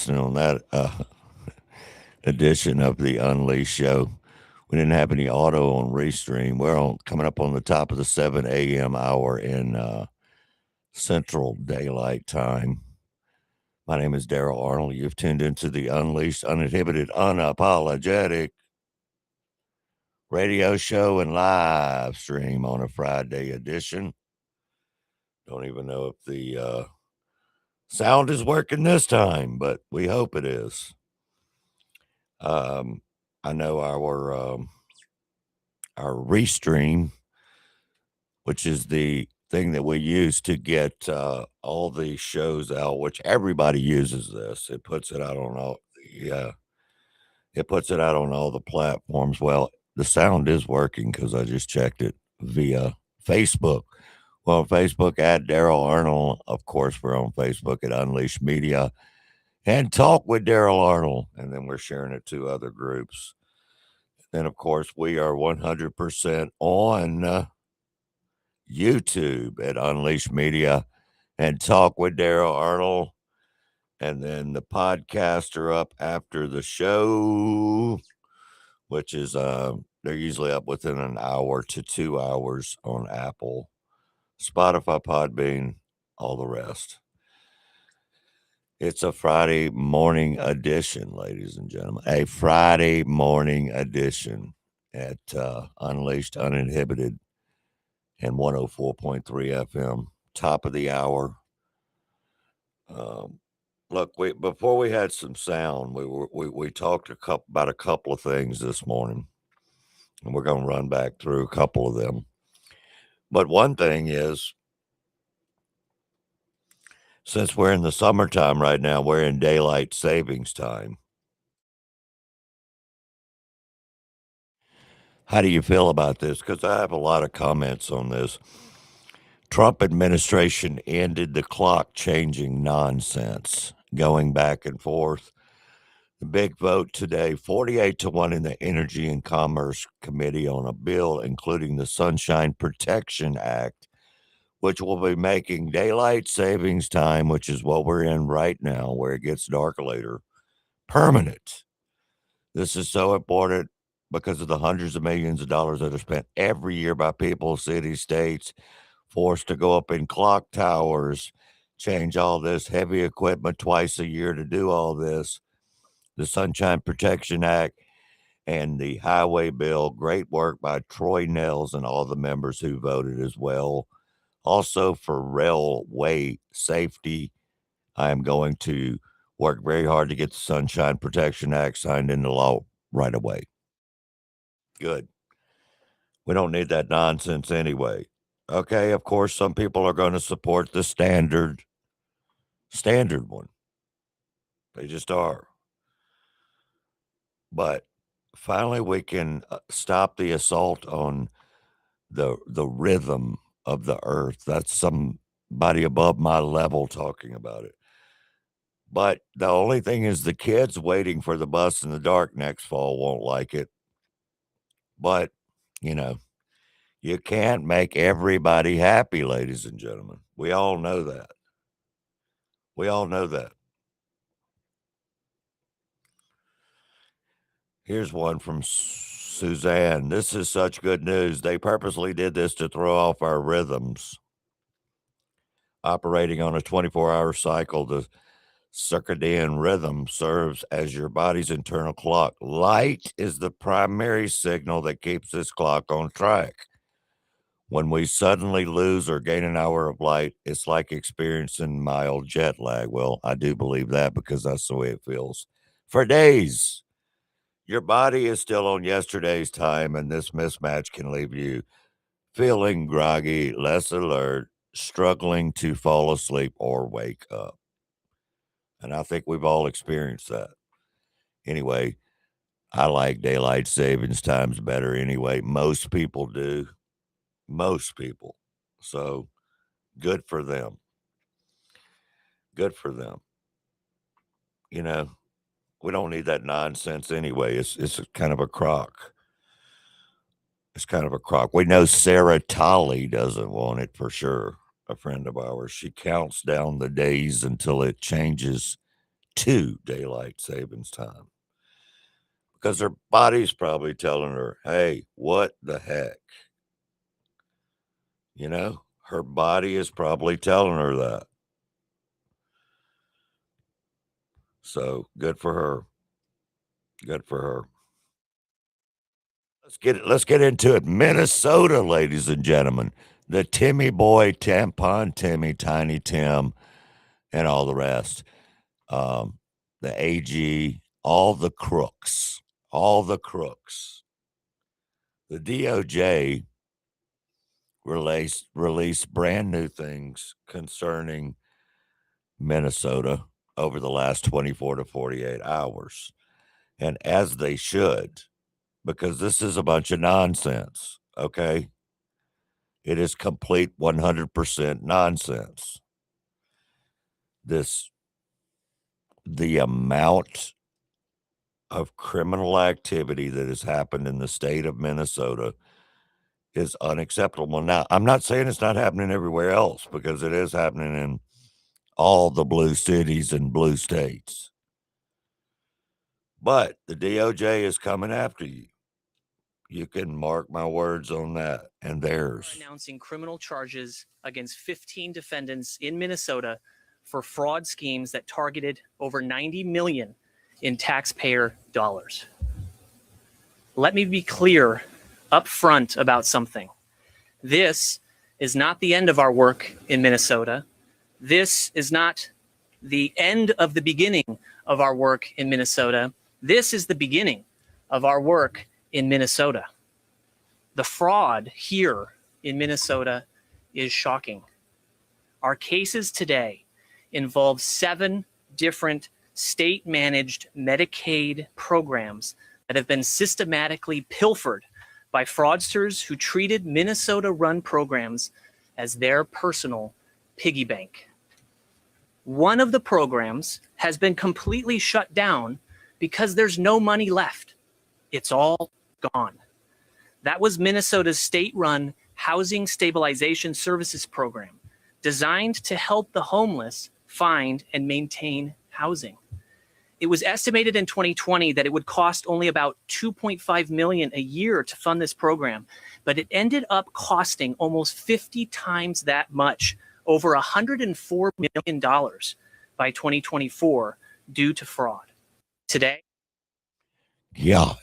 listening on that edition of the Unleashed show. We didn't have any auto on Restream. We're on coming up on the top of the 7 a.m. hour in Central Daylight Time. My name is Daryl Arnold. You've tuned into the Unleashed, Uninhibited, Unapologetic radio show and live stream on a Friday edition. Don't even know if the sound is working this time, but we hope it is. I know our Restream, which is the thing that we use to get all the shows out, which everybody uses this. It puts it out on all, yeah, it puts it out on all the platforms. Well, the sound is working because I just checked it via Facebook. Well, Facebook at Daryl Arnold. Of course, we're on Facebook at Unleashed Media and Talk with Daryl Arnold. And then we're sharing it to other groups. Then, of course, we are 100% on YouTube at Unleashed Media and Talk with Daryl Arnold. And then the podcasts are up after the show, which is they're usually up within an hour to 2 hours on Apple, Spotify, Podbean, all the rest. It's a Friday morning edition, ladies and gentlemen. A Friday morning edition at Unleashed, Uninhibited, and 104.3 FM, top of the hour. Look, before we had some sound, we talked about a couple of things this morning, and we're going to run back through a couple of them. But one thing is, since we're in the summertime right now, we're in daylight savings time. How do you feel about this? Because I have a lot of comments on this. Trump administration ended the clock changing nonsense, going back and forth. The big vote today, 48-1 in the Energy and Commerce Committee on a bill including the Sunshine Protection Act, which will be making daylight savings time, which is what we're in right now, where it gets dark later, permanent. This is so important because of the hundreds of millions of dollars that are spent every year by people, cities, states, forced to go up in clock towers, change all this heavy equipment twice a year to do all this. The Sunshine Protection Act and the highway bill, great work by Troy Nels and all the members who voted as well. Also for railway safety, I am going to work very hard to get the Sunshine Protection Act signed into law right away. Good. We don't need that nonsense anyway. Okay, of course, some people are going to support the standard one. They just are. But finally, we can stop the assault on the rhythm of the earth. That's somebody above my level talking about it. But the only thing is the kids waiting for the bus in the dark next fall won't like it. But, you know, you can't make everybody happy, ladies and gentlemen. We all know that. We all know that. Here's one from Suzanne. This is such good news. They purposely did this to throw off our rhythms. Operating on a 24-hour cycle, the circadian rhythm serves as your body's internal clock. Light is the primary signal that keeps this clock on track. When we suddenly lose or gain an hour of light, it's like experiencing mild jet lag. Well, I do believe that because that's the way it feels. For days, your body is still on yesterday's time, and this mismatch can leave you feeling groggy, less alert, struggling to fall asleep or wake up. And I think we've all experienced that. Anyway, I like daylight savings times better anyway. Most people do. Most people. So good for them. Good for them. You know, we don't need that nonsense anyway. It's kind of a crock. It's kind of a crock. We know Sarah Tolley doesn't want it for sure. A friend of ours. She counts down the days until it changes to daylight savings time because her body's probably telling her, hey, what the heck? You know, her body is probably telling her that. So good for her. Good for her. Let's get into it. Minnesota, ladies and gentlemen. The Timmy boy, tampon Timmy, Tiny Tim, and all the rest. The AG, all the crooks. All the crooks. The DOJ released brand new things concerning Minnesota over the last 24 to 48 hours. And as they should, because this is a bunch of nonsense, okay? It is complete 100% nonsense. The amount of criminal activity that has happened in the state of Minnesota is unacceptable. Now, I'm not saying it's not happening everywhere else because it is happening in all the blue cities and blue states. But the DOJ is coming after you. You can mark my words on that and theirs. Announcing criminal charges against 15 defendants in Minnesota for fraud schemes that targeted over $90 million in taxpayer dollars. Let me be clear up front about something. This is not the end of our work in Minnesota. This is not the end of the beginning of our work in Minnesota. This is the beginning of our work in Minnesota. The fraud here in Minnesota is shocking. Our cases today involve 7 different state-managed Medicaid programs that have been systematically pilfered by fraudsters who treated Minnesota-run programs as their personal piggy bank. One of the programs has been completely shut down because there's no money left. It's all gone. That was Minnesota's state-run Housing Stabilization Services Program, designed to help the homeless find and maintain housing. It was estimated in 2020 that it would cost only about $2.5 million a year to fund this program, but it ended up costing almost 50 times that much, over $104 million by 2024 due to fraud. Today, yeah,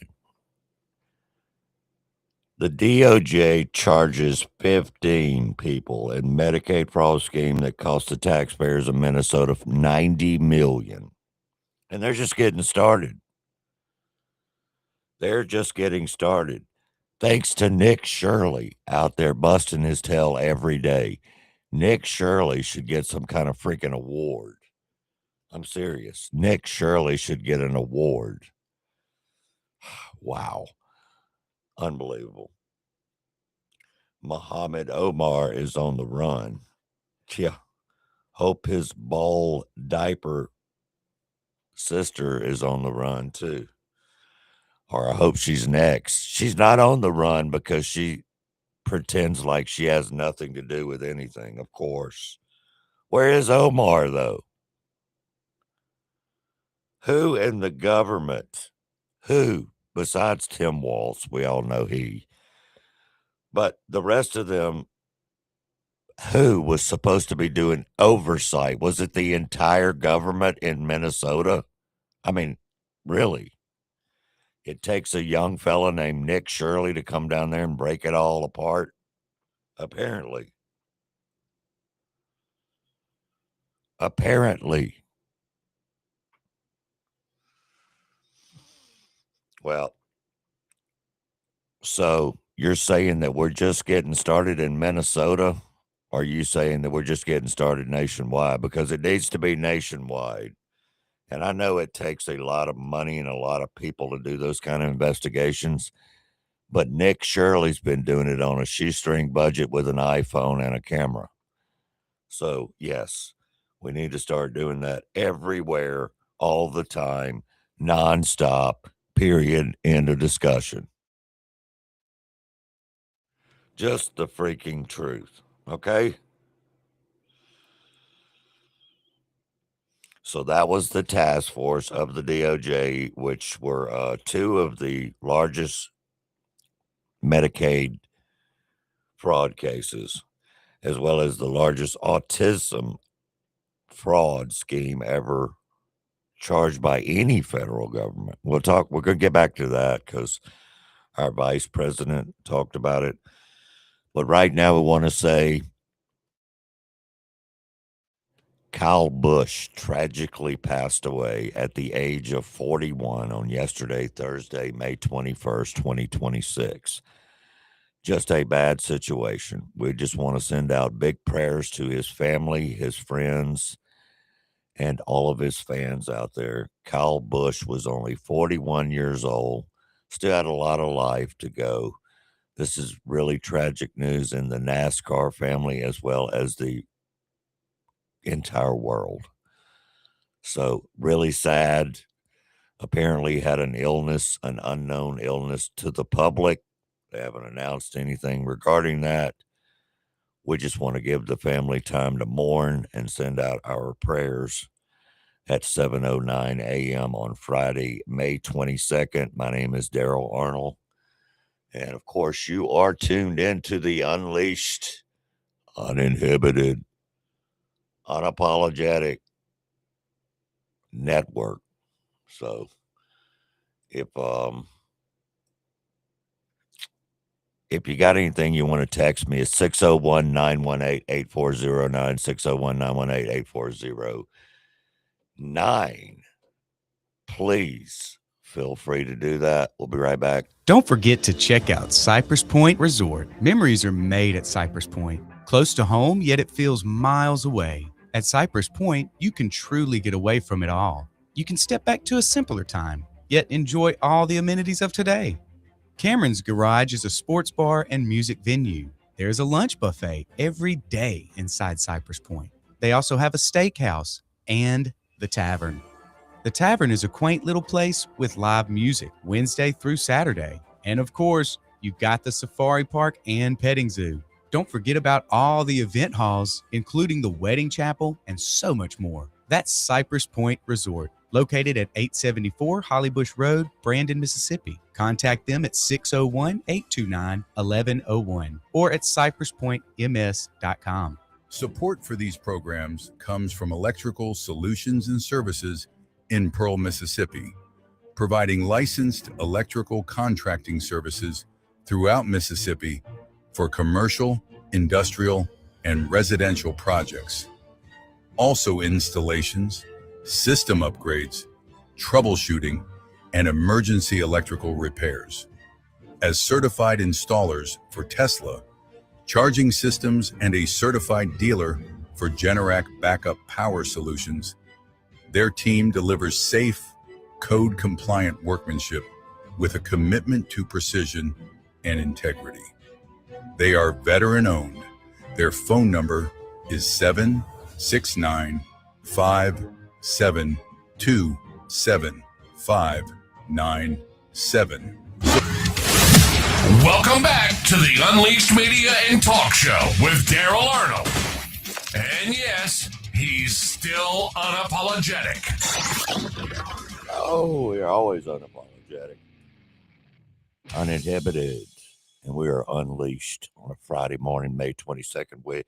the DOJ charges 15 people in Medicaid fraud scheme that cost the taxpayers of Minnesota $90 million. And they're just getting started. They're just getting started. Thanks to Nick Shirley out there busting his tail every day. Nick Shirley should get some kind of freaking award. I'm serious. Nick Shirley should get an award. Wow. Unbelievable. Muhammad Omar is on the run. Yeah. Hope his ball diaper sister is on the run too. Or I hope she's next. She's not on the run because she pretends like she has nothing to do with anything, of course. Where is Omar, though? Who in the government? Who, besides Tim Walz, we all know he, but the rest of them, who was supposed to be doing oversight? Was it the entire government in Minnesota? I mean, really? It takes a young fella named Nick Shirley to come down there and break it all apart? Apparently. Apparently. Well, so you're saying that we're just getting started in Minnesota? Or are you saying that we're just getting started nationwide? Because it needs to be nationwide. And I know it takes a lot of money and a lot of people to do those kind of investigations. But Nick Shirley's been doing it on a shoestring budget with an iPhone and a camera. So, yes, we need to start doing that everywhere, all the time, nonstop, period, end of discussion. Just the freaking truth, okay? So that was the task force of the DOJ, which were two of the largest Medicaid fraud cases, as well as the largest autism fraud scheme ever charged by any federal government. We're going to get back to that because our vice president talked about it. But right now, we want to say Kyle Busch tragically passed away at the age of 41 on yesterday, Thursday, May 21st, 2026. Just a bad situation. We just want to send out big prayers to his family, his friends, and all of his fans out there. Kyle Busch was only 41 years old, still had a lot of life to go. This is really tragic news in the NASCAR family as well as the entire world. So, really sad. Apparently, had an illness, an unknown illness to the public. They haven't announced anything regarding that. We just want to give the family time to mourn and send out our prayers at 7:09 a.m. on Friday, May 22nd. My name is Daryl Arnold. And of course, you are tuned into the Unleashed, Uninhibited, Unapologetic Network. So if you got anything you want to text me, it's 601-918-8409, 601-918-8409. Please feel free to do that. We'll be right back. Don't forget to check out Cypress Point Resort. Memories are made at Cypress Point. Close to home, yet it feels miles away. At Cypress Point, you can truly get away from it all. You can step back to a simpler time, yet enjoy all the amenities of today. Cameron's Garage is a sports bar and music venue. There's a lunch buffet every day inside Cypress Point. They also have a steakhouse and the Tavern. The Tavern is a quaint little place with live music Wednesday through Saturday. And of course, you've got the Safari Park and Petting Zoo. Don't forget about all the event halls, including the Wedding Chapel and so much more. That's Cypress Point Resort, located at 874 Hollybush Road, Brandon, Mississippi. Contact them at 601-829-1101 or at cypresspointms.com. Support for these programs comes from Electrical Solutions and Services in Pearl, Mississippi, providing licensed electrical contracting services throughout Mississippi for commercial, industrial, and residential projects. Also installations, system upgrades, troubleshooting, and emergency electrical repairs. As certified installers for Tesla, charging systems, and a certified dealer for Generac backup power solutions, their team delivers safe, code-compliant workmanship with a commitment to precision and integrity. They are veteran-owned. Their phone number is 769-572-7597. Welcome back to the Unleashed Media and Talk Show with Daryl Arnold. And yes, he's still unapologetic. Oh, we are always unapologetic, uninhibited, and we are unleashed on a Friday morning, May 22nd.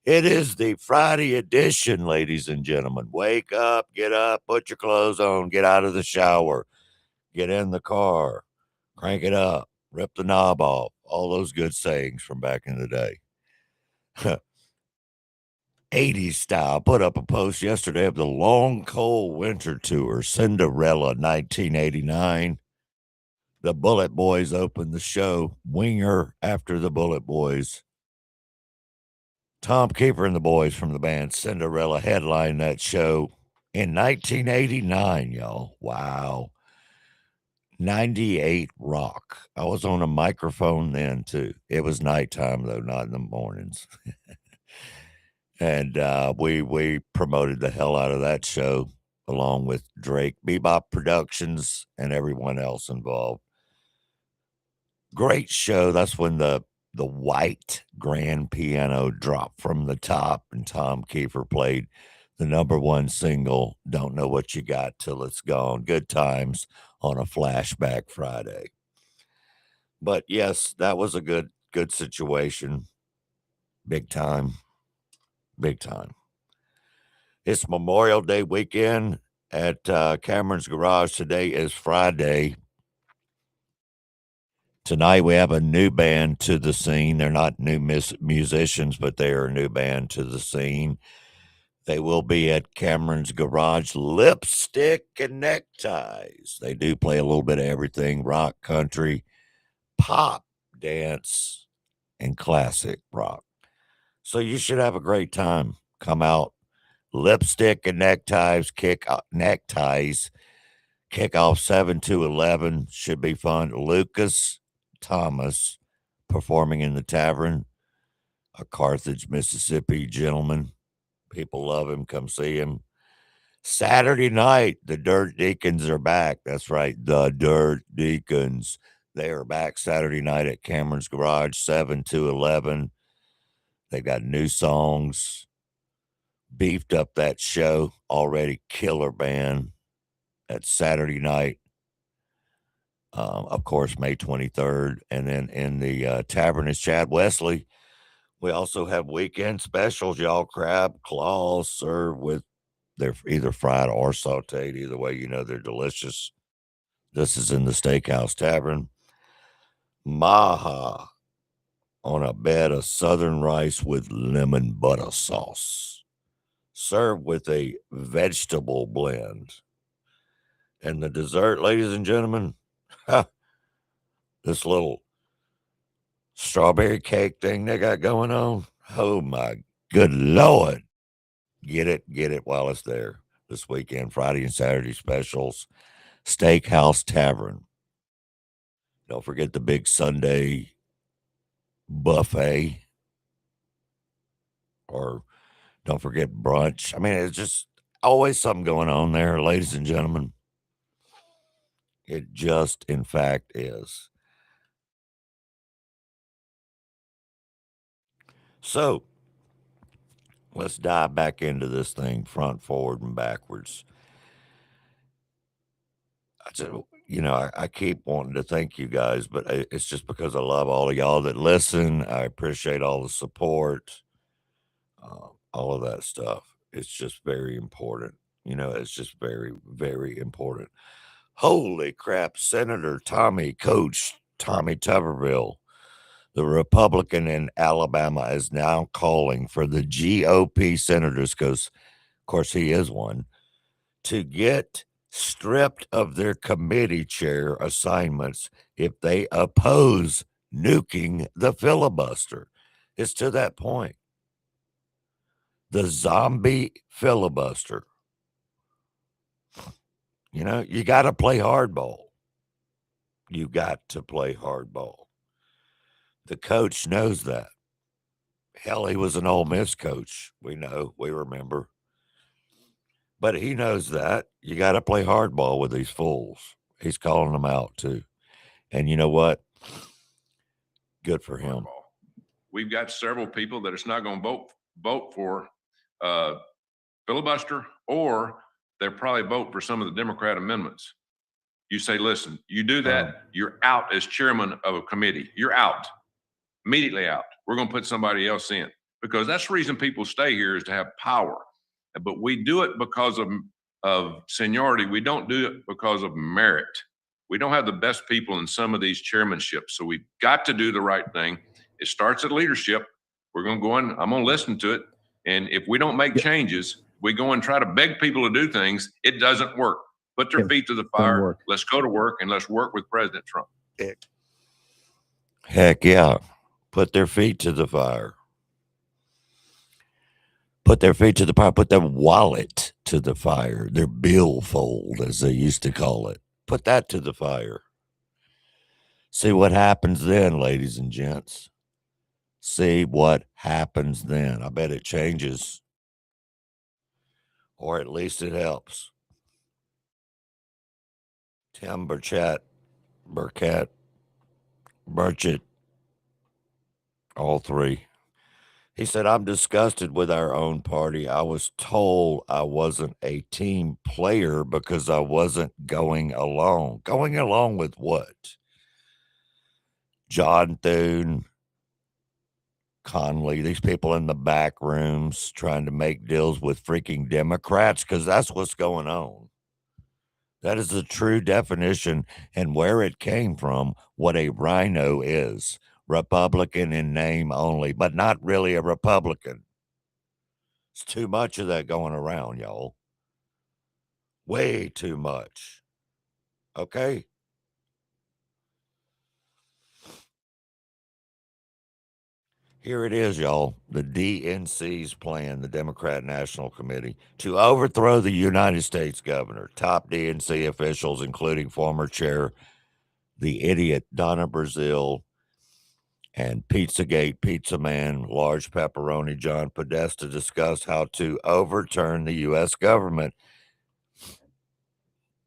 It is the Friday edition, ladies and gentlemen. Wake up, get up, put your clothes on, get out of the shower, get in the car, crank it up, rip the knob off, all those good sayings from back in the day. 80s style. Put up a post yesterday of the Long Cold Winter Tour, Cinderella 1989. The Bullet Boys opened the show. Winger after the Bullet Boys. Tom Keeper and the boys from the band Cinderella headlined that show in 1989, y'all. Wow. 98 rock. I was on a microphone then, too. It was nighttime, though, not in the mornings. And we promoted the hell out of that show along with Drake, Bebop Productions, and everyone else involved. Great show. That's when the white grand piano dropped from the top and Tom Kiefer played the #1 single, Don't Know What You Got Till It's Gone. Good times on a Flashback Friday. But yes, that was a good situation. Big time. Big time. It's Memorial Day weekend at Cameron's Garage. Today is Friday. Tonight we have a new band to the scene. They're not new musicians, but they are a new band to the scene. They will be at Cameron's Garage. Lipstick and Neckties. They do play a little bit of everything: rock, country, pop, dance, and classic rock. So you should have a great time. Come out. Lipstick and Neckties kick off 7 to 11. Should be fun. Lucas Thomas performing in the tavern, a Carthage, Mississippi gentleman. People love him. Come see him. Saturday night, the Dirt Deacons are back. That's right, the Dirt Deacons. They are back Saturday night at Cameron's Garage, 7 to 11. They got new songs, beefed up that show, already killer band. That's Saturday night, of course, May 23rd. And then in the tavern is Chad Wesley. We also have weekend specials, y'all. Crab claws served with, they're either fried or sauteed. Either way, you know they're delicious. This is in the Steakhouse Tavern. Maha on a bed of southern rice with lemon butter sauce, served with a vegetable blend. And the dessert, ladies and gentlemen, this little strawberry cake thing they got going on. Oh my good Lord. Get it while it's there. This weekend, Friday and Saturday specials. Steakhouse Tavern. Don't forget the big Sunday buffet. Or don't forget brunch. I mean, it's just always something going on there, ladies and gentlemen. It just, in fact, is. So, let's dive back into this thing front, forward, and backwards. I keep wanting to thank you guys, but it's just because I love all of y'all that listen. I appreciate all the support, all of that stuff. It's just very important. It's just very, very important. Holy crap, Coach Tommy Tuberville, the Republican in Alabama, is now calling for the GOP senators, because, of course, he is one, to get stripped of their committee chair assignments if they oppose nuking the filibuster. It's to that point. The zombie filibuster. You got to play hardball. You got to play hardball. The coach knows that. Hell, he was an Ole Miss coach. We know, we remember. But he knows that. You got to play hardball with these fools. He's calling them out, too. And you know what? Good for him. We've got several people that it's not going to vote for filibuster, or they'll probably vote for some of the Democrat amendments. You say, listen, you do that, you're out as chairman of a committee. You're out, immediately out. We're going to put somebody else in, because that's the reason people stay here, is to have power. But we do it because of seniority. We don't do it because of merit. We don't have the best people in some of these chairmanships. So we've got to do the right thing. It starts at leadership. We're going to go in. I'm going to listen to it. And if we don't make changes, we go and try to beg people to do things. It doesn't work. Put their feet to the fire. Let's go to work, and let's work with President Trump. Heck yeah. Put their feet to the fire. Put their feet to the fire. Put their wallet to the fire. Their billfold, as they used to call it. Put that to the fire. See what happens then, ladies and gents. See what happens then. I bet it changes. Or at least it helps. Tim Burchett, all three. He said, I'm disgusted with our own party. I was told I wasn't a team player because I wasn't going along. Going along with what? John Thune, Conley, these people in the back rooms trying to make deals with freaking Democrats, because that's what's going on. That is the true definition and where it came from, what a rhino is. Republican in name only, but not really a Republican. It's too much of that going around, y'all. Way too much. Okay? Here it is, y'all. The DNC's plan, the Democrat National Committee, to overthrow the United States governor. Top DNC officials, including former chair, the idiot Donna Brazile, and Pizzagate Pizza Man, large pepperoni John Podesta, discussed how to overturn the U.S. government.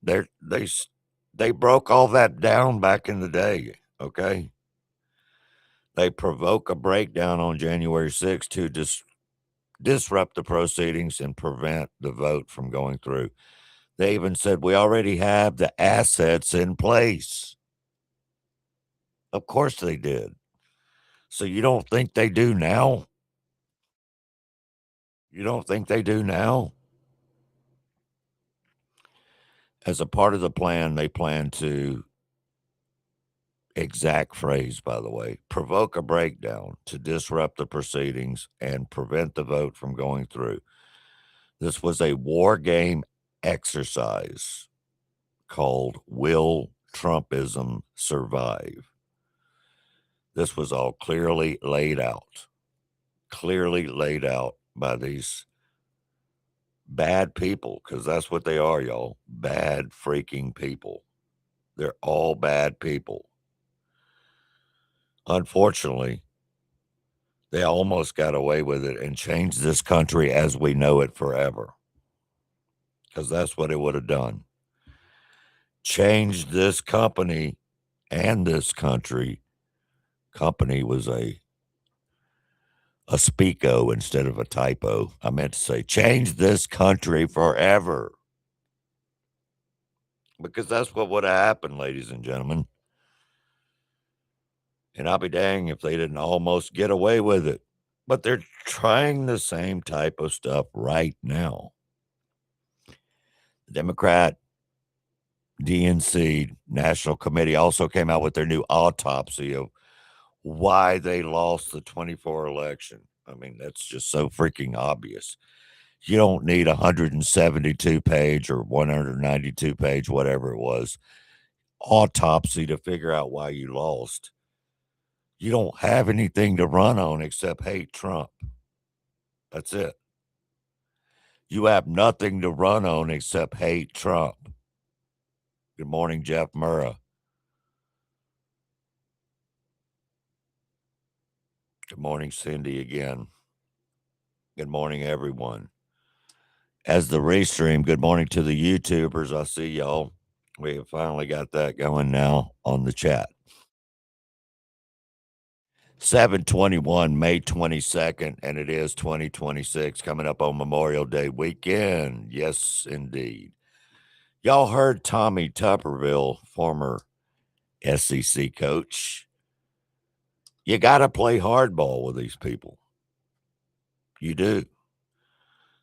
They broke all that down back in the day, okay? They provoke a breakdown on January 6th to disrupt the proceedings and prevent the vote from going through. They even said, we already have the assets in place. Of course they did. So you don't think they do now? You don't think they do now? As a part of the plan, they plan to, exact phrase, by the way, provoke a breakdown to disrupt the proceedings and prevent the vote from going through. This was a war game exercise called Will Trumpism Survive? This was all clearly laid out by these bad people, because that's what they are, y'all. Bad freaking people. They're all bad people. Unfortunately, they almost got away with it and changed this country as we know it forever, because that's what it would have done. Changed this company and this country. Company was a speako instead of a typo. I meant to say change this country forever, because that's what would have happened, ladies and gentlemen. And I'll be dang if they didn't almost get away with it. But they're trying the same type of stuff right now. The Democrat DNC National Committee also came out with their new autopsy of why they lost the 24 election. I mean, that's just so freaking obvious. You don't need a 172 page or 192 page, whatever it was, autopsy to figure out why you lost. You don't have anything to run on except hate Trump. That's it. You have nothing to run on except hate Trump. Good morning, Jeff Murrah. Good morning, Cindy, again. Good morning, everyone. As the Restream, good morning to the YouTubers. I see y'all. We have finally got that going now on the chat. 7/21, May 22nd, and it is 2026, coming up on Memorial Day weekend. Yes, indeed. Y'all heard Tommy Tuberville, former SEC coach. You got to play hardball with these people. You do.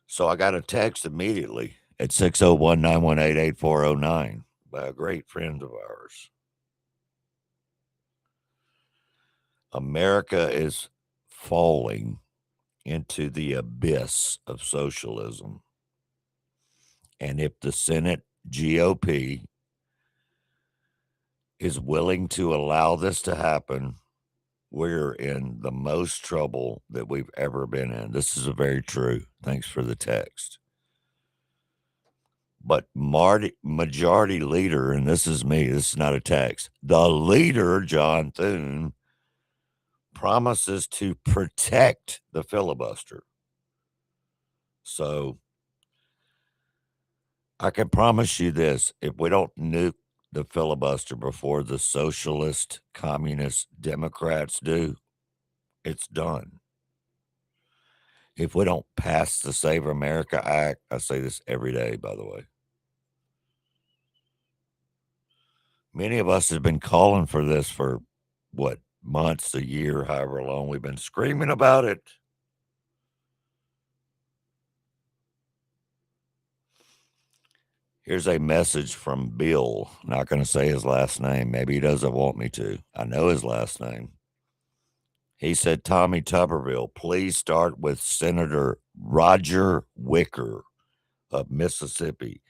So I got a text immediately at 601-918-8409 by a great friend of ours. America is falling into the abyss of socialism. And if the Senate GOP is willing to allow this to happen, we're in the most trouble that we've ever been in. This is very true. Thanks for the text. But majority leader, and this is me, this is not a text, the leader, John Thune, promises to protect the filibuster. So I can promise you this, if we don't nuke the filibuster before the socialist, communist, Democrats do, it's done. If we don't pass the Save America Act, I say this every day, by the way. Many of us have been calling for this for, what, months, a year, however long we've been screaming about it. Here's a message from Bill. Not going to say his last name. Maybe he doesn't want me to. I know his last name. He said, Tommy Tuberville, please start with Senator Roger Wicker of Mississippi.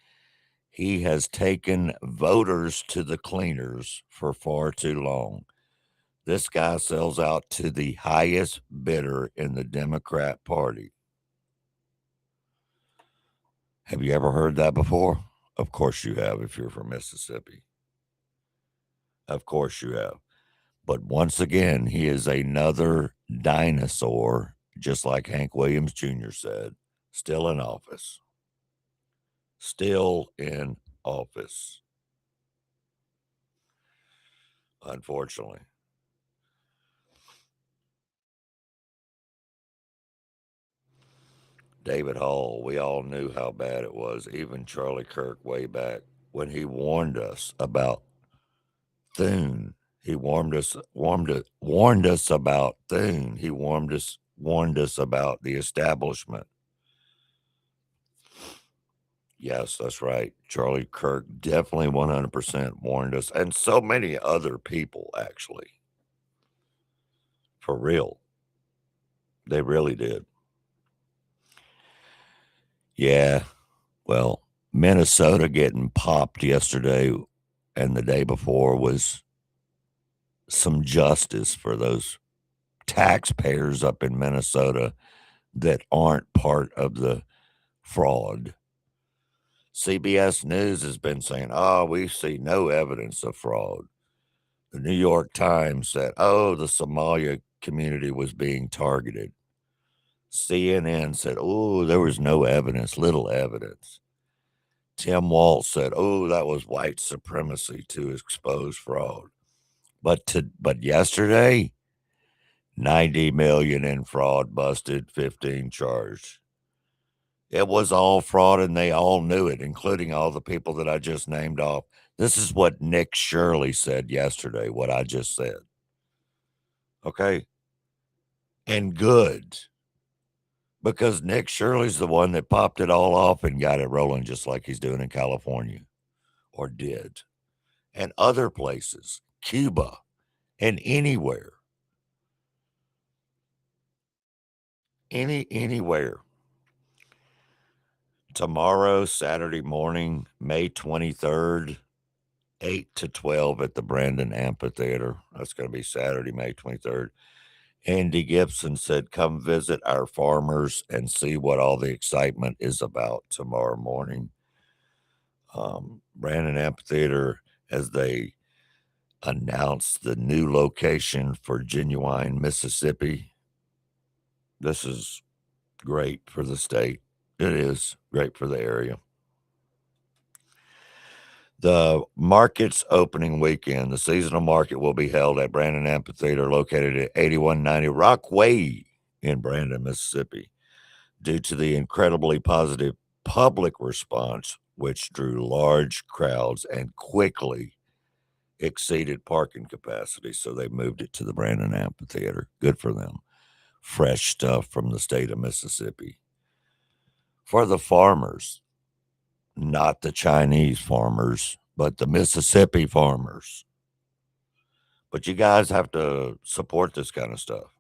He has taken voters to the cleaners for far too long. This guy sells out to the highest bidder in the Democrat Party. Have you ever heard that before? Of course you have if you're from Mississippi. Of course you have. But once again, he is another dinosaur, just like Hank Williams Jr. said, still in office. Still in office. Unfortunately. David Hall, we all knew how bad it was, even Charlie Kirk way back when he warned us about Thune. He warned us about Thune. He warned us about the establishment. Yes, that's right. Charlie Kirk definitely 100% warned us, and so many other people, actually. For real. They really did. Yeah, well, Minnesota getting popped yesterday and the day before was some justice for those taxpayers up in Minnesota that aren't part of the fraud. CBS News has been saying, we see no evidence of fraud. The New York Times said, the Somalia community was being targeted. CNN said, there was no evidence, little evidence. Tim Walz said, that was white supremacy to expose fraud. But yesterday, 90 million in fraud busted, 15 charged. It was all fraud, and they all knew it, including all the people that I just named off. This is what Nick Shirley said yesterday, what I just said. Okay? And good. Because Nick Shirley's the one that popped it all off and got it rolling just like he's doing in California. Or did. And other places. Cuba. And anywhere. Anywhere. Tomorrow, Saturday morning, May 23rd, 8 to 12 at the Brandon Amphitheater. That's going to be Saturday, May 23rd. Andy Gibson said, come visit our farmers and see what all the excitement is about tomorrow morning. Brandon Amphitheater, as they announced the new location for Genuine, Mississippi. This is great for the state. It is great for the area. The market's opening weekend, the seasonal market will be held at Brandon Amphitheater, located at 8190 Rockway in Brandon, Mississippi. Due to the incredibly positive public response, which drew large crowds and quickly exceeded parking capacity, so they moved it to the Brandon Amphitheater. Good for them. Fresh stuff from the state of Mississippi. For the farmers, not the Chinese farmers, but the Mississippi farmers. But you guys have to support this kind of stuff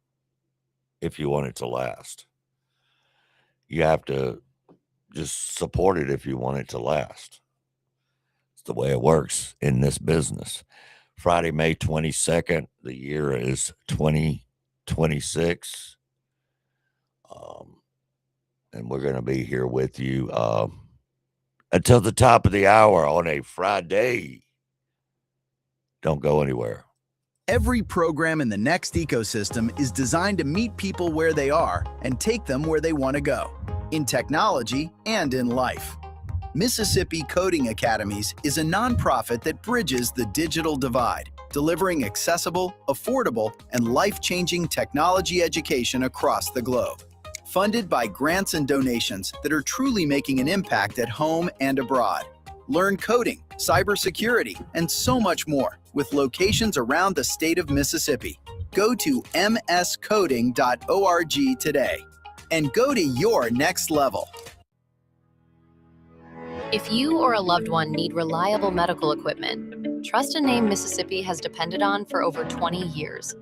if you want it to last. You have to just support it if you want it to last. It's the way it works in this business. Friday, May 22nd, the year is 2026. And we're going to be here with you until the top of the hour on a Friday. Don't go anywhere. Every program in the Next ecosystem is designed to meet people where they are and take them where they want to go, in technology and in life. Mississippi Coding Academies is a nonprofit that bridges the digital divide, delivering accessible, affordable, and life-changing technology education across the globe. funded by grants and donations that are truly making an impact at home and abroad. Learn coding, cybersecurity, and so much more with locations around the state of Mississippi. Go to mscoding.org today and go to your next level. If you or a loved one need reliable medical equipment, trust a name Mississippi has depended on for over 20 years.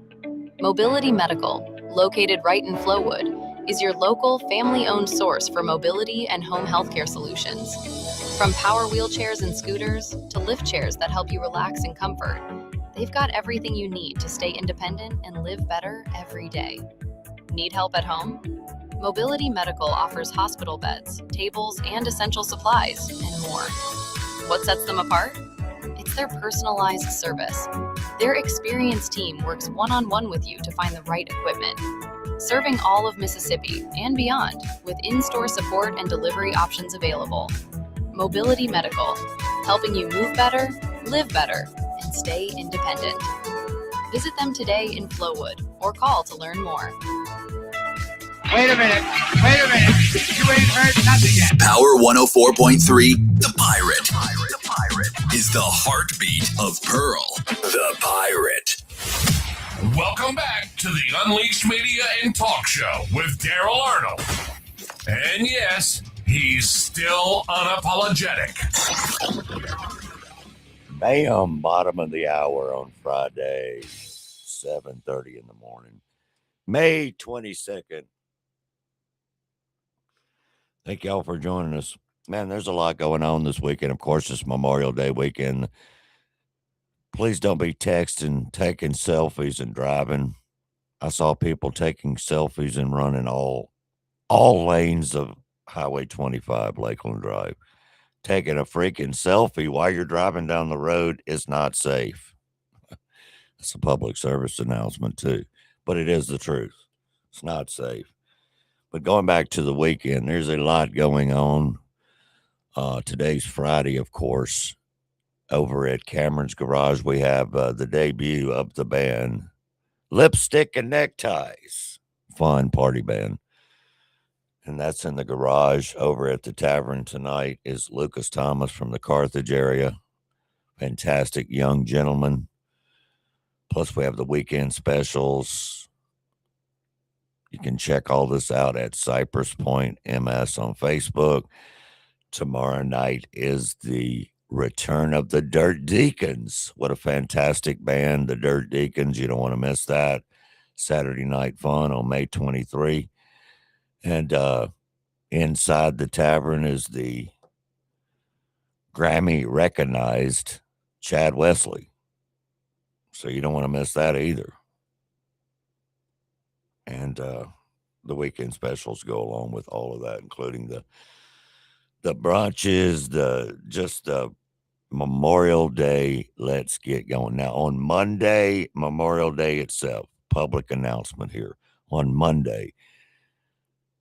Mobility Medical, located right in Flowood, is your local family-owned source for mobility and home healthcare solutions. From power wheelchairs and scooters to lift chairs that help you relax in comfort, they've got everything you need to stay independent and live better every day. Need help at home? Mobility Medical offers hospital beds, tables, and essential supplies, and more. What sets them apart? It's their personalized service. Their experienced team works one-on-one with you to find the right equipment. Serving all of Mississippi and beyond with in-store support and delivery options available. Mobility Medical, helping you move better, live better, and stay independent. Visit them today in Flowood or call to learn more. Wait a minute. You ain't heard nothing yet. Power 104.3, The Pirate. The Pirate is the heartbeat of Pearl. The Pirate. Welcome back to the Unleashed Media and Talk Show with Daryl Arnold. And yes, he's still unapologetic. Bam, bottom of the hour on Friday, 7:30 in the morning, May 22nd. Thank y'all for joining us. Man, there's a lot going on this weekend. Of course, it's Memorial Day weekend. Please don't be texting, taking selfies, and driving. I saw people taking selfies and running all lanes of Highway 25, Lakeland Drive. Taking a freaking selfie while you're driving down the road is not safe. It's a public service announcement, too. But it is the truth. It's not safe. But going back to the weekend, there's a lot going on. Today's Friday, of course. Over at Cameron's Garage, we have the debut of the band, Lipstick and Neckties. Fun party band. And that's in the garage. Over at the tavern tonight is Lucas Thomas from the Carthage area. Fantastic young gentleman. Plus, we have the weekend specials. You can check all this out at Cypress Point MS on Facebook. Tomorrow night is the return of the Dirt Deacons. What a fantastic band, the Dirt Deacons. You don't want to miss that. Saturday Night Fun on May 23. And inside the tavern is the Grammy-recognized Chad Wesley. So you don't want to miss that either. And the weekend specials go along with all of that, including the brunches, the Memorial Day. Let's get going. Now, on Monday, Memorial Day itself, public announcement here. On Monday,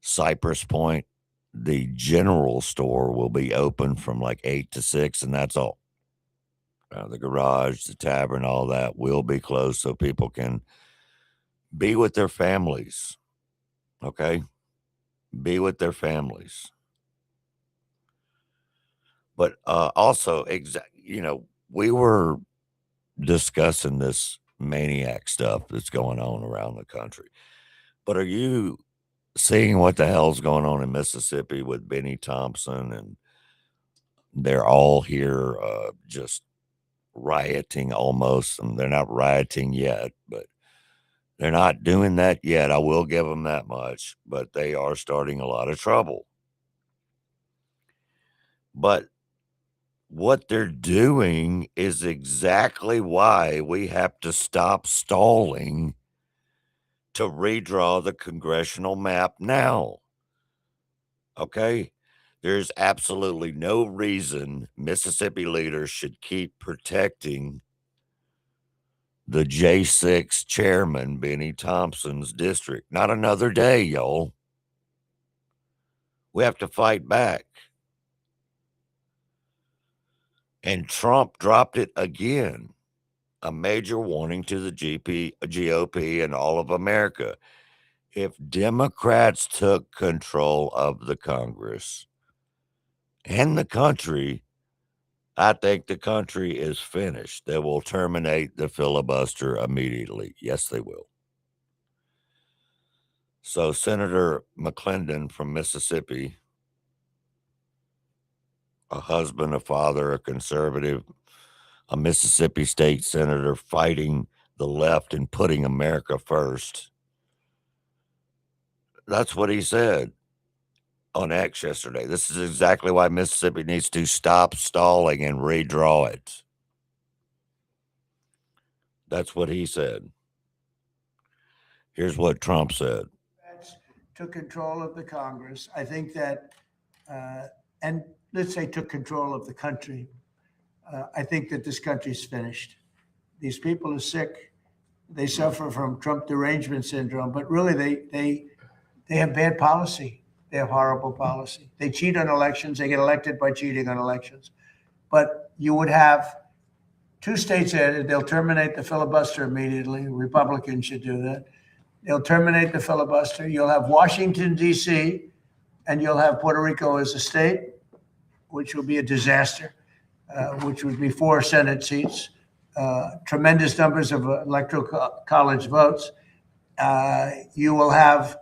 Cypress Point, the general store will be open from like 8 to 6, and that's all. The garage, the tavern, all that will be closed so people can be with their families. Okay? Be with their families. But also, we were discussing this maniac stuff that's going on around the country. But are you seeing what the hell's going on in Mississippi with Benny Thompson? And they're all here just rioting almost. And they're not rioting yet, but they're not doing that yet. I will give them that much. But they are starting a lot of trouble. But what they're doing is exactly why we have to stop stalling to redraw the congressional map now. Okay? There's absolutely no reason Mississippi leaders should keep protecting the J6 chairman, Benny Thompson's district. Not another day, y'all. We have to fight back. And Trump dropped it again. A major warning to the GOP and all of America. If Democrats took control of the Congress and the country, I think the country is finished. They will terminate the filibuster immediately. Yes, they will. So Senator McClendon from Mississippi, a husband, a father, a conservative, a Mississippi state senator fighting the left and putting America first. That's what he said on X yesterday. This is exactly why Mississippi needs to stop stalling and redraw it. That's what he said. Here's what Trump said. Took control of the Congress. I think that, and let's say took control of the country. I think that this country's finished. These people are sick. They suffer from Trump derangement syndrome, but really they have bad policy. They have horrible policy. They cheat on elections. They get elected by cheating on elections. But you would have two states added. They'll terminate the filibuster immediately. Republicans should do that. They'll terminate the filibuster. You'll have Washington, D.C., and you'll have Puerto Rico as a state, which will be a disaster, which would be 4 Senate seats, tremendous numbers of electoral college votes. You will have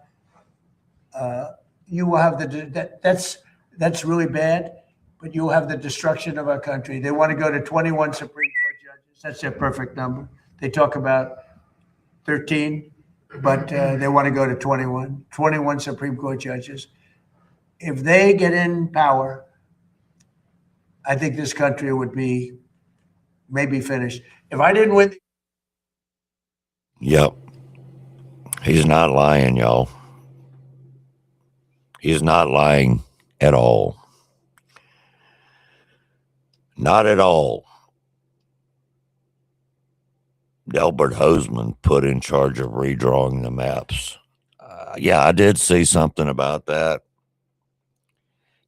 that's really bad, but you will have the destruction of our country. They want to go to 21 Supreme Court judges. That's their perfect number. They talk about 13. But they want to go to 21 Supreme Court judges. If they get in power, I think this country would be maybe finished. If I didn't win. Yep. He's not lying, y'all. He's not lying at all. Not at all. Delbert Hosemann put in charge of redrawing the maps. Yeah, I did see something about that.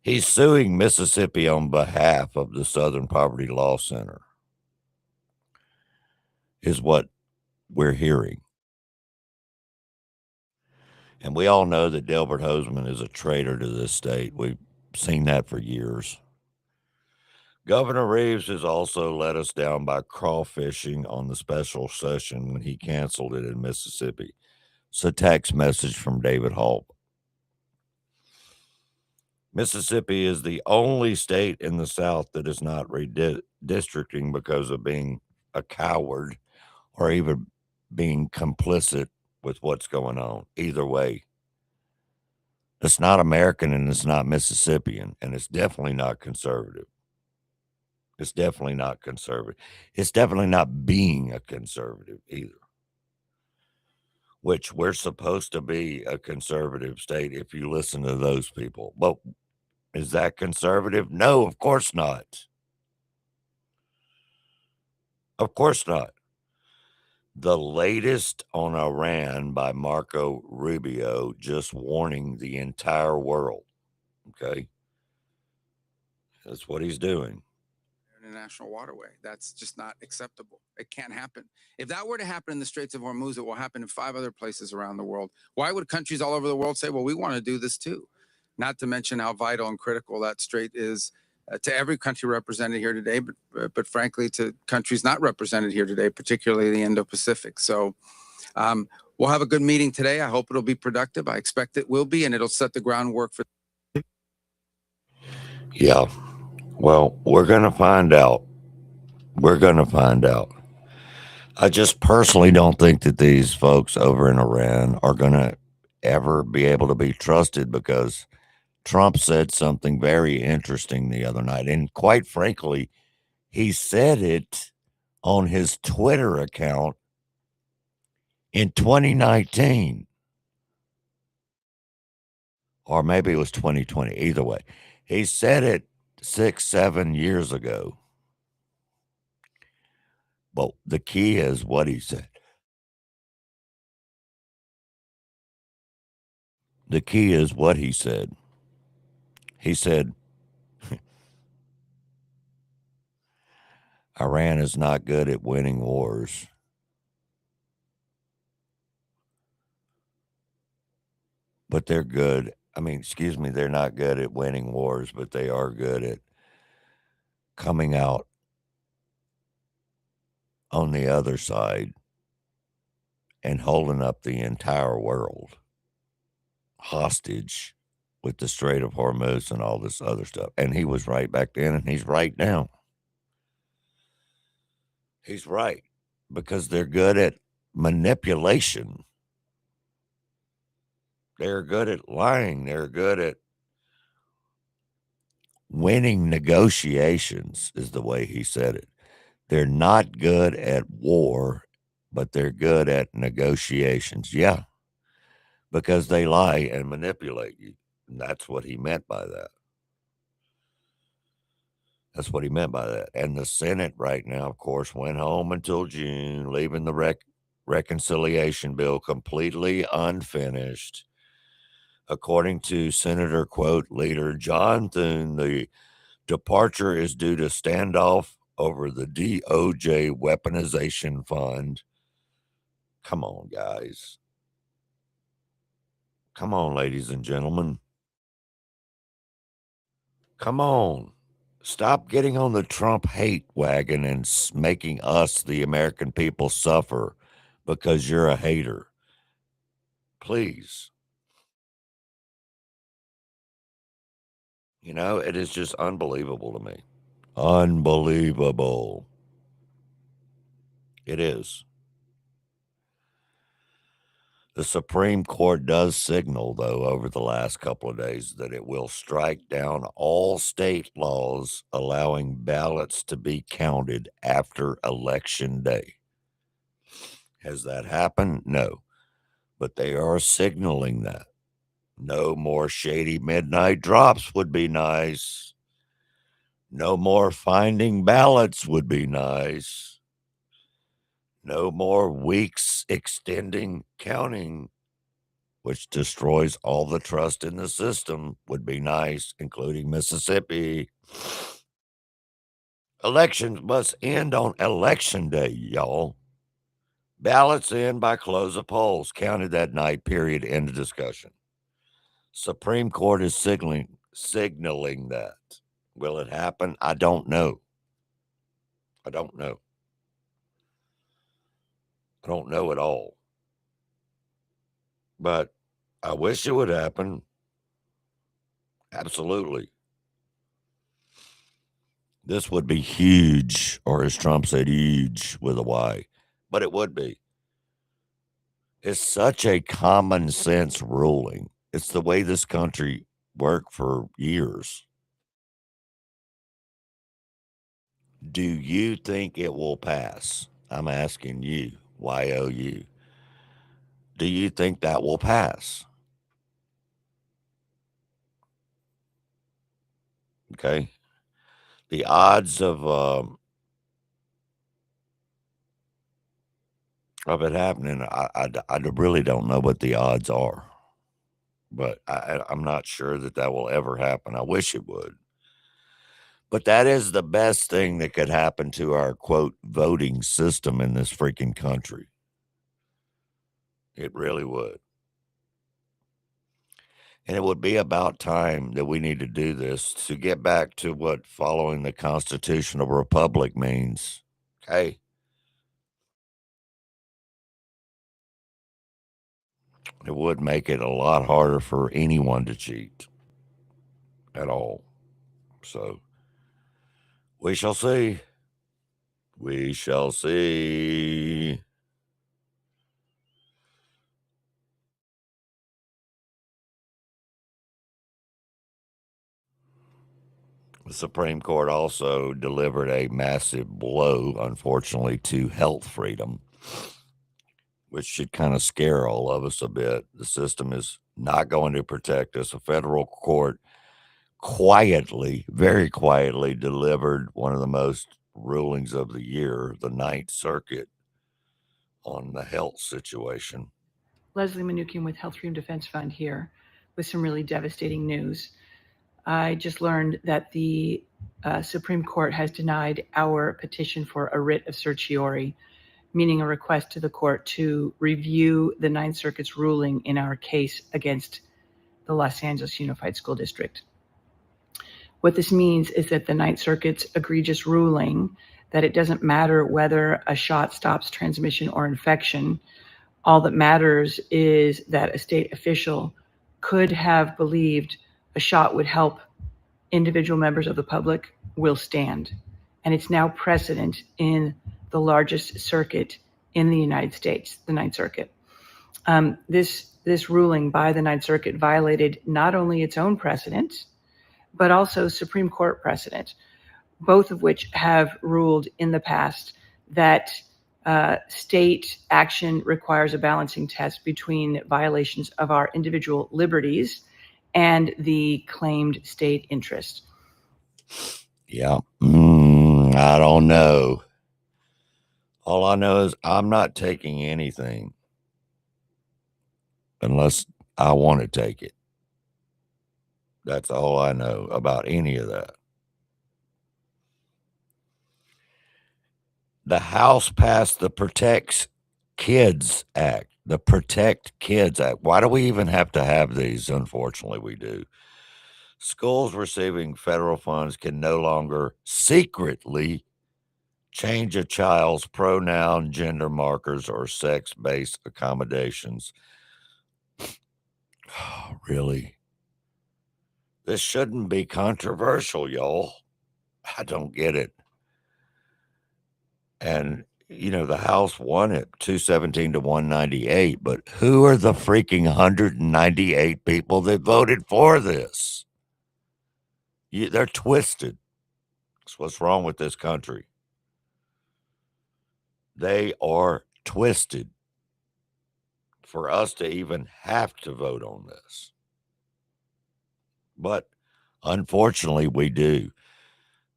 He's suing Mississippi on behalf of the Southern Poverty Law Center, is what we're hearing. And we all know that Delbert Hosemann is a traitor to this state. We've seen that for years. Governor Reeves has also let us down by crawfishing on the special session when he canceled it in Mississippi. It's a text message from David Hall. Mississippi is the only state in the South that is not redistricting because of being a coward or even being complicit with what's going on. Either way, it's not American and it's not Mississippian, and it's definitely not conservative. It's definitely not conservative. It's definitely not being a conservative either, which we're supposed to be a conservative state if you listen to those people. But is that conservative? No, of course not. Of course not. The latest on Iran by Marco Rubio just warning the entire world. Okay? That's what he's doing. International waterway. That's just not acceptable. It can't happen. If that were to happen in the Straits of Hormuz, it will happen in 5 other places around the world. Why would countries all over the world say, well, we want to do this too? Not to mention how vital and critical that strait is to every country represented here today, but frankly, to countries not represented here today, particularly the Indo-Pacific. So we'll have a good meeting today. I hope it'll be productive. I expect it will be, and it'll set the groundwork for. Yeah. Well, we're going to find out. We're going to find out. I just personally don't think that these folks over in Iran are going to ever be able to be trusted, because Trump said something very interesting the other night. And quite frankly, he said it on his Twitter account in 2019. Or maybe it was 2020. Either way, he said it 6-7 years ago. But the key is what he said. The key is what he said. He said, Iran is not good at winning wars. but they're good. I mean, excuse me, they're not good at winning wars, but they are good at coming out on the other side and holding up the entire world hostage with the Strait of Hormuz and all this other stuff. And he was right back then, and he's right now. He's right, because they're good at manipulation. They're good at lying. They're good at winning negotiations, is the way he said it. They're not good at war, but they're good at negotiations. Yeah, because they lie and manipulate you. And that's what he meant by that. That's what he meant by that. And the Senate right now, of course, went home until June, leaving the reconciliation bill completely unfinished. According to Senator, quote, leader John Thune, the departure is due to standoff over the DOJ weaponization fund. Come on, guys. Come on, ladies and gentlemen. Come on. Stop getting on the Trump hate wagon and making us, the American people, suffer because you're a hater. Please. You know, it is just unbelievable to me. Unbelievable. It is. The Supreme Court does signal, though, over the last couple of days that it will strike down all state laws allowing ballots to be counted after Election Day. Has that happened? No. But they are signaling that. No more shady midnight drops would be nice. No more finding ballots would be nice. No more weeks extending counting, which destroys all the trust in the system, would be nice, including Mississippi. Elections must end on Election Day, y'all. Ballots in by close of polls, counted that night, period, end of discussion. Supreme Court is signaling that. Will it happen? I don't know. I don't know. I don't know at all. But I wish it would happen. Absolutely. This would be huge, or as Trump said, huge with a Y. But it would be. It's such a common sense ruling. It's the way this country worked for years. Do you think it will pass? I'm asking you, YOU. Do you think that will pass? Okay. The odds of it happening, I really don't know what the odds are. But I'm not sure that will ever happen. I wish it would. But that is the best thing that could happen to our, quote, voting system in this freaking country. It really would. And it would be about time that we need to do this to get back to what following the constitutional republic means. Okay. It would make it a lot harder for anyone to cheat at all. So we shall see. We shall see. The Supreme Court also delivered a massive blow, unfortunately, to health freedom, which should kind of scare all of us a bit. The system is not going to protect us. A federal court quietly, very quietly delivered one of the most rulings of the year, the Ninth Circuit, on the health situation. Leslie Manukian with Health Freedom Defense Fund here with some really devastating news. I just learned that the Supreme Court has denied our petition for a writ of certiorari, meaning a request to the court to review the Ninth Circuit's ruling in our case against the Los Angeles Unified School District. What this means is that the Ninth Circuit's egregious ruling that it doesn't matter whether a shot stops transmission or infection, all that matters is that a state official could have believed a shot would help individual members of the public will stand. And it's now precedent in the largest circuit in the United States, the Ninth Circuit. This ruling by the Ninth Circuit violated not only its own precedent, but also Supreme Court precedent, both of which have ruled in the past that state action requires a balancing test between violations of our individual liberties and the claimed state interest. Yeah. I don't know. All I know is I'm not taking anything unless I want to take it. That's all I know about any of that. The House passed the Protect Kids Act. The Protect Kids Act. Why do we even have to have these? Unfortunately, we do. Schools receiving federal funds can no longer secretly change a child's pronoun, gender markers, or sex-based accommodations. Really? This shouldn't be controversial, y'all. I don't get it. And, you know, the House won it 217 to 198, but who are the freaking 198 people that voted for this? They're twisted. That's what's wrong with this country. They are twisted for us to even have to vote on this. But unfortunately, we do.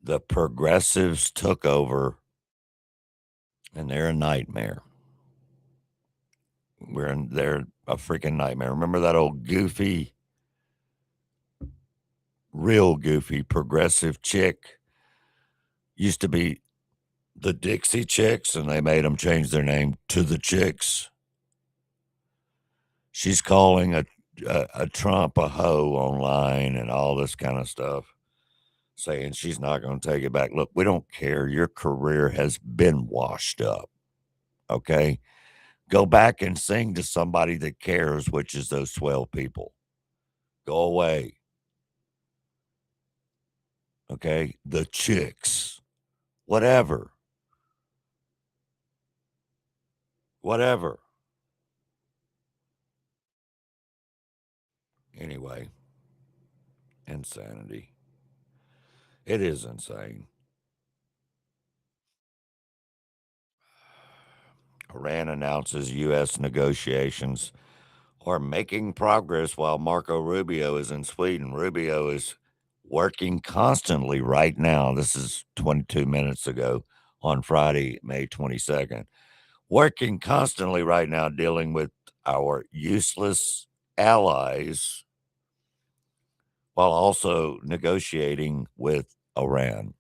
The progressives took over, and they're a nightmare. They're a freaking nightmare. Remember that old goofy, real goofy progressive chick? Used to be the Dixie Chicks, and they made them change their name to the Chicks. She's calling a Trump a hoe online and all this kind of stuff, saying she's not going to take it back. Look, we don't care. Your career has been washed up. Okay? Go back and sing to somebody that cares, which is those 12 people. Go away. Okay? The Chicks. Whatever. Anyway, insanity. It is insane. Iran announces U.S. negotiations are making progress while Marco Rubio is in Sweden. Rubio is working constantly right now. This is 22 minutes ago on Friday, May 22nd. Working constantly right now dealing with our useless allies while also negotiating with Iran.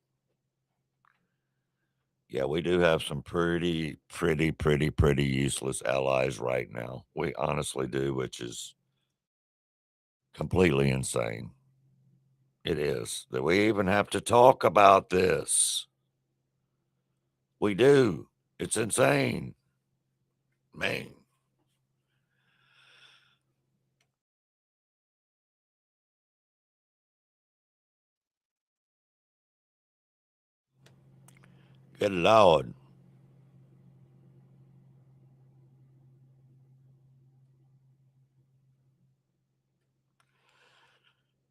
Yeah, we do have some pretty useless allies right now. We honestly do, which is completely insane. It is that we even have to talk about this. We do. It's insane. Man. Good Lord.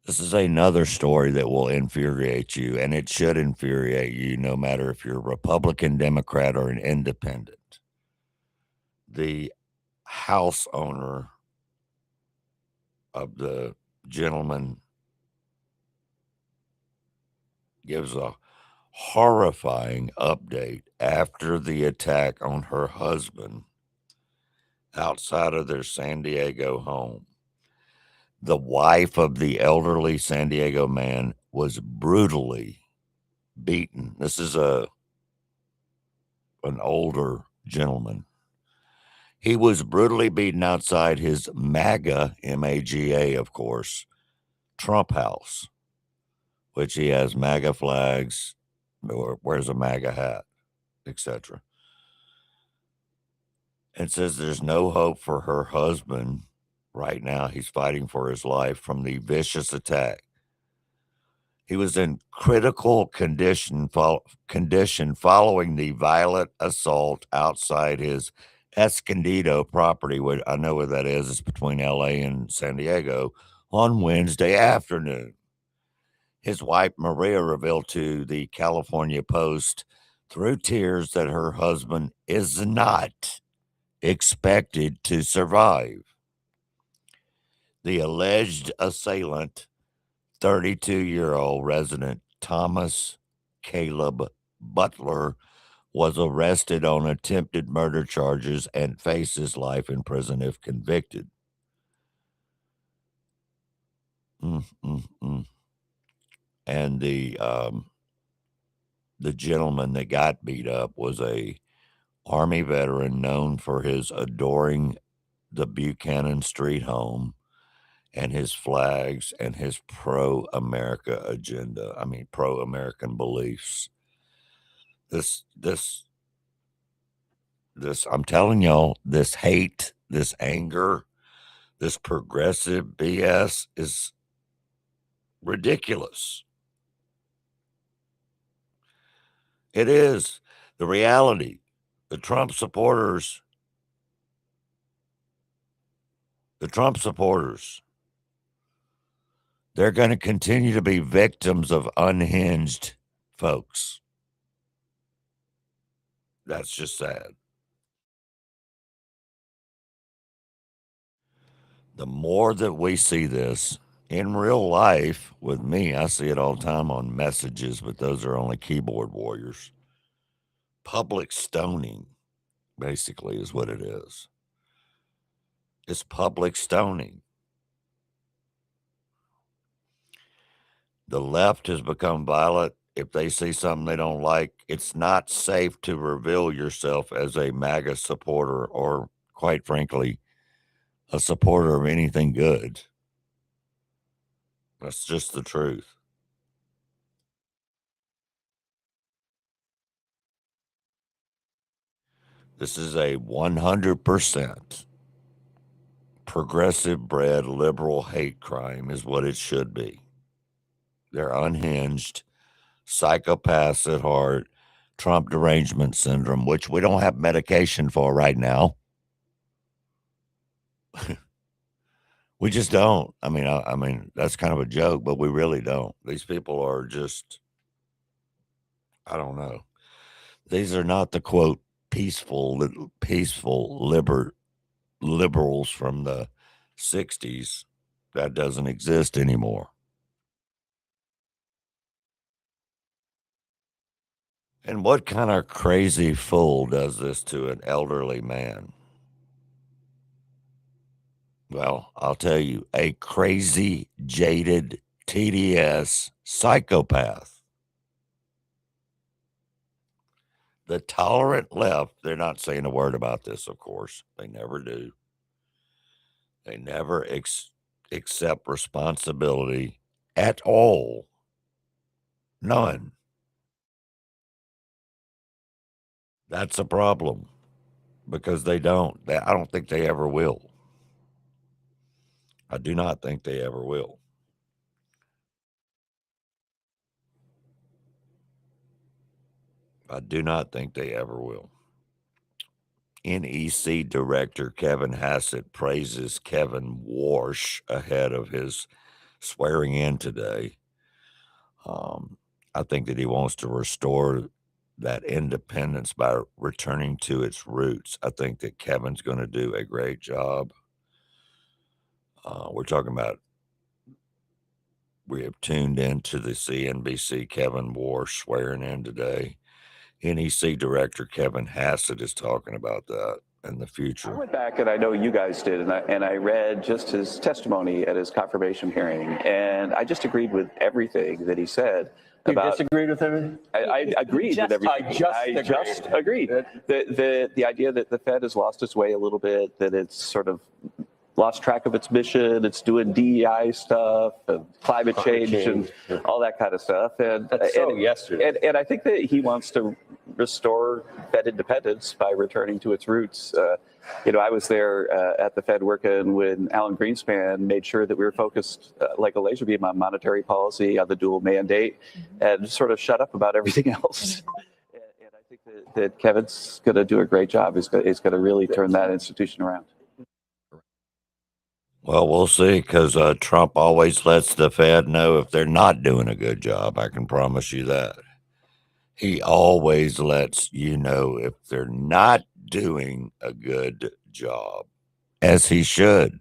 This is another story that will infuriate you, and it should infuriate you no matter if you're a Republican, Democrat, or an independent. The house owner of the gentleman gives a horrifying update after the attack on her husband outside of their San Diego home. The wife of the elderly San Diego man was brutally beaten. This is an older gentleman. He was brutally beaten outside his MAGA, M-A-G-A, of course, Trump house, which he has MAGA flags, or wears a MAGA hat, etc. And says there's no hope for her husband right now. He's fighting for his life from the vicious attack. He was in critical condition following the violent assault outside his Escondido property, which I know where that is. It's between LA and San Diego, on Wednesday afternoon. His wife, Maria, revealed to the California Post through tears that her husband is not expected to survive. The alleged assailant, 32-year-old resident Thomas Caleb Butler, was arrested on attempted murder charges and faces life in prison if convicted. And the gentleman that got beat up was a Army veteran known for his adoring the Buchanan Street home and his flags and his pro-America agenda. I mean, pro-American beliefs. This, I'm telling y'all, this hate, this anger, this progressive BS is ridiculous. It is the reality. The Trump supporters, they're going to continue to be victims of unhinged folks. That's just sad. The more that we see this in real life with me, I see it all the time on messages, but those are only keyboard warriors. Public stoning, basically, is what it is. It's public stoning. The left has become violent. If they see something they don't like, it's not safe to reveal yourself as a MAGA supporter or, quite frankly, a supporter of anything good. That's just the truth. This is a 100% progressive bred liberal hate crime is what it should be. They're unhinged, psychopaths at heart, Trump derangement syndrome, which we don't have medication for right now. We just don't. I mean, that's kind of a joke, but we really don't. These people are just, I don't know. These are not the quote peaceful liberals from the 60s. That doesn't exist anymore. And what kind of crazy fool does this to an elderly man? Well, I'll tell you, a crazy, jaded, TDS psychopath. The tolerant left, they're not saying a word about this, of course. They never do. They never accept responsibility at all. None. That's a problem because they don't. I don't think they ever will. I do not think they ever will. I do not think they ever will. NEC Director Kevin Hassett praises Kevin Warsh ahead of his swearing in today. I think that he wants to restore that independence by returning to its roots. I think that Kevin's going to do a great job. We're talking about, we have tuned into the CNBC Kevin Warsh swearing in today. NEC Director Kevin Hassett is talking about that. in the I future. went back, and I know you guys did, and I read just his testimony at his confirmation hearing, and I just agreed with everything that he said. You disagreed with everything? I agreed with everything. I just agreed. The idea that the Fed has lost its way a little bit, that it's sort of lost track of its mission, it's doing DEI stuff, and climate change, and all that kind of stuff. And yesterday. And I think that he wants to restore Fed independence by returning to its roots. I was there at the Fed working when Alan Greenspan made sure that we were focused like a laser beam on monetary policy, on the dual mandate, and sort of shut up about everything else. And I think that Kevin's going to do a great job. He's going to really turn that institution around. Well, we'll see, because Trump always lets the Fed know if they're not doing a good job. I can promise you that. He always lets you know if they're not doing a good job, as he should.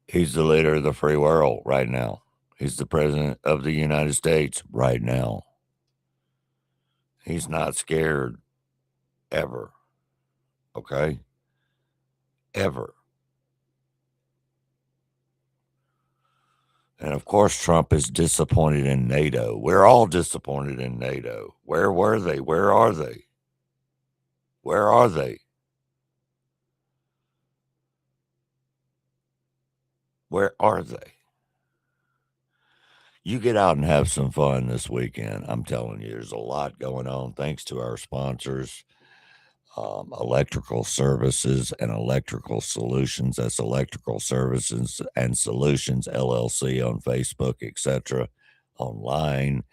He's the leader of the free world right now. He's the president of the United States right now. He's not scared ever. Okay? Ever. And of course, Trump is disappointed in NATO. We're all disappointed in NATO. Where were they? Where are they? Where are they? Where are they? You get out and have some fun this weekend. I'm telling you, there's a lot going on thanks to our sponsors, Electrical Services and Electrical Solutions. That's Electrical Services and Solutions, LLC, on Facebook, etc. Online,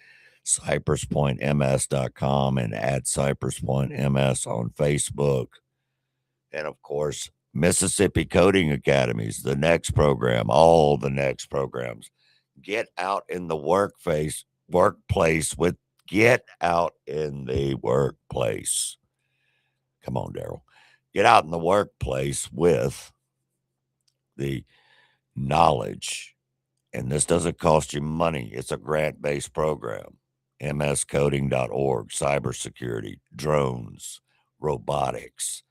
cypresspointms.com and at cypresspointms on Facebook. And of course, Mississippi Coding Academies, the next program, all the next programs. Get out in the workplace with get out in the workplace. Come on, Daryl. Get out in the workplace with the knowledge. And this doesn't cost you money. It's a grant-based program. mscoding.org, cybersecurity, drones, robotics,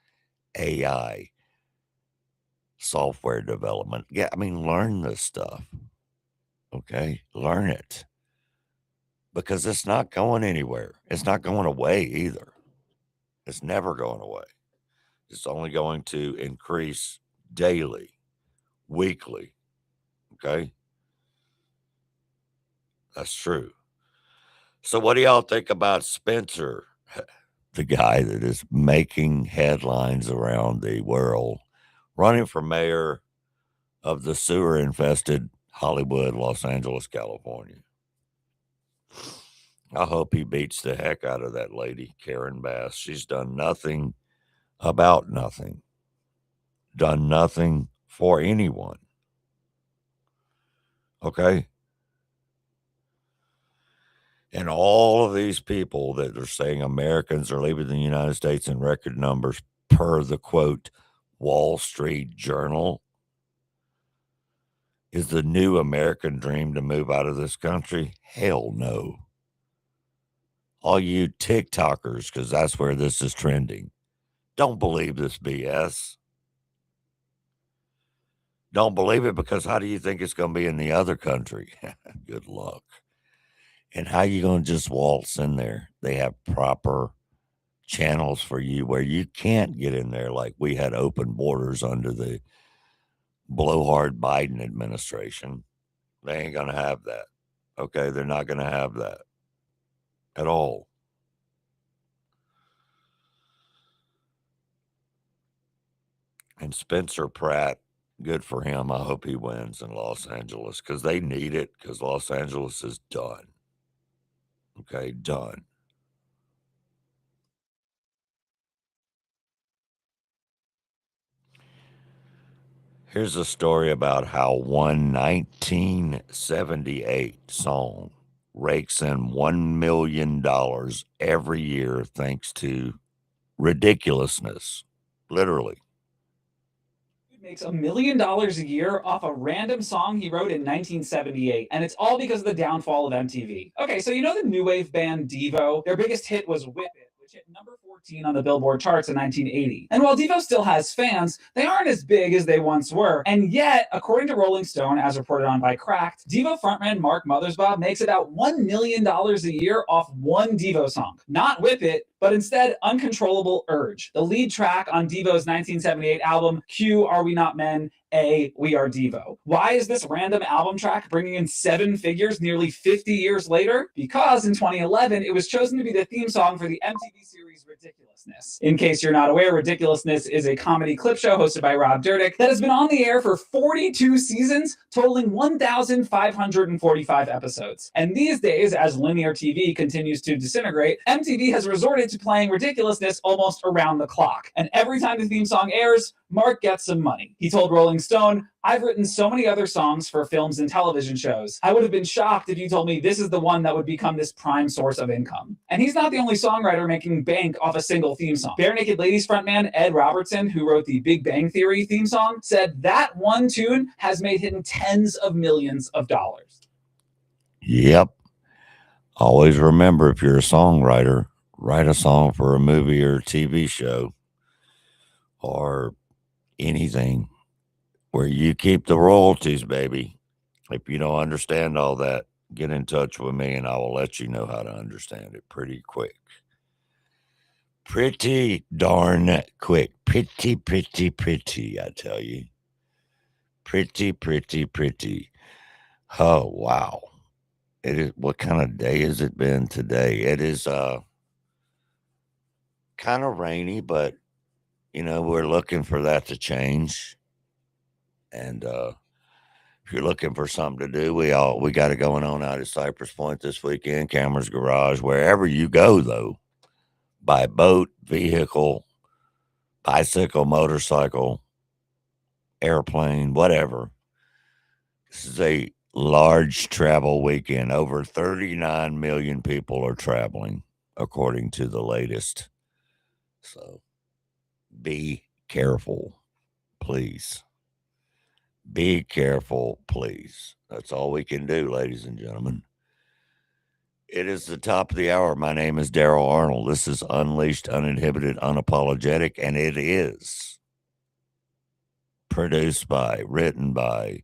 AI, software development. Yeah, learn this stuff. Okay? Learn it. Because it's not going anywhere. It's not going away either. It's never going away. It's only going to increase daily, weekly. Okay? That's true. So what do y'all think about Spencer, the guy that is making headlines around the world, running for mayor of the sewer-infested Hollywood, Los Angeles, California? I hope he beats the heck out of that lady, Karen Bass. She's done nothing about nothing, done nothing for anyone. Okay? And all of these people that are saying Americans are leaving the United States in record numbers per the quote Wall Street Journal, is the new American dream to move out of this country? Hell no. All you TikTokers, because that's where this is trending, don't believe this BS. Don't believe it, because how do you think it's going to be in the other country? Good luck. And how you going to just waltz in there? They have proper channels for you where you can't get in there, like we had open borders under the blowhard Biden administration. They ain't going to have that. Okay? They're not going to have that at all. And Spencer Pratt, good for him. I hope he wins in Los Angeles, because they need it, because Los Angeles is done. Okay, done. Here's a story about how one 1978 song rakes in $1 million every year thanks to ridiculousness. Literally. Makes $1 million a year off a random song he wrote in 1978, and it's all because of the downfall of MTV. Okay, so you know the new wave band Devo? Their biggest hit was Whip It. which hit number 14 on the Billboard charts in 1980. And while Devo still has fans, they aren't as big as they once were. And yet, according to Rolling Stone, as reported on by Cracked, Devo frontman Mark Mothersbaugh makes about $1 million a year off one Devo song. Not Whip It, but instead Uncontrollable Urge, the lead track on Devo's 1978 album, Q, Are We Not Men? A, We Are Devo. Why is this random album track bringing in 7 figures nearly 50 years later? Because in 2011, it was chosen to be the theme song for the MTV series Ridiculousness. In case you're not aware, Ridiculousness is a comedy clip show hosted by Rob Dyrdek that has been on the air for 42 seasons, totaling 1,545 episodes. And these days, as linear TV continues to disintegrate, MTV has resorted to playing Ridiculousness almost around the clock. And every time the theme song airs, Mark gets some money. He told Rolling Stone, "I've written so many other songs for films and television shows. I would have been shocked if you told me this is the one that would become this prime source of income." And he's not the only songwriter making bank off a single theme song. Bare Naked Ladies frontman Ed Robertson, who wrote the Big Bang Theory theme song, said that one tune has made him tens of millions of dollars. Yep. Always remember, if you're a songwriter, write a song for a movie or TV show or anything where you keep the royalties, baby. If you don't understand all that, get in touch with me and I will let you know how to understand it pretty quick. Pretty darn quick. Pretty, I tell you. Pretty. Oh, wow. It is. What kind of day has it been today? It is kind of rainy, but you know, we're looking for that to change. And if you're looking for something to do, we got it going on out at Cypress Point this weekend, Cameron's Garage, wherever you go, though, by boat, vehicle, bicycle, motorcycle, airplane, whatever. This is a large travel weekend. Over 39 million people are traveling, according to the latest. So be careful, please. Be careful, please. That's all we can do, ladies and gentlemen. It is the top of the hour. My name is Daryl Arnold. This is Unleashed, Uninhibited, Unapologetic, and it is produced by, written by,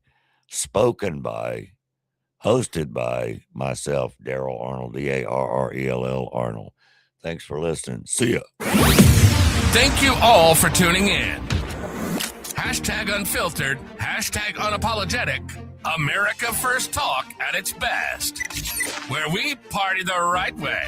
spoken by, hosted by myself, Daryl Arnold, Darrell Arnold. Thanks for listening. See ya. Thank you all for tuning in. Hashtag unfiltered, hashtag unapologetic, America First Talk at its best, where we party the right way.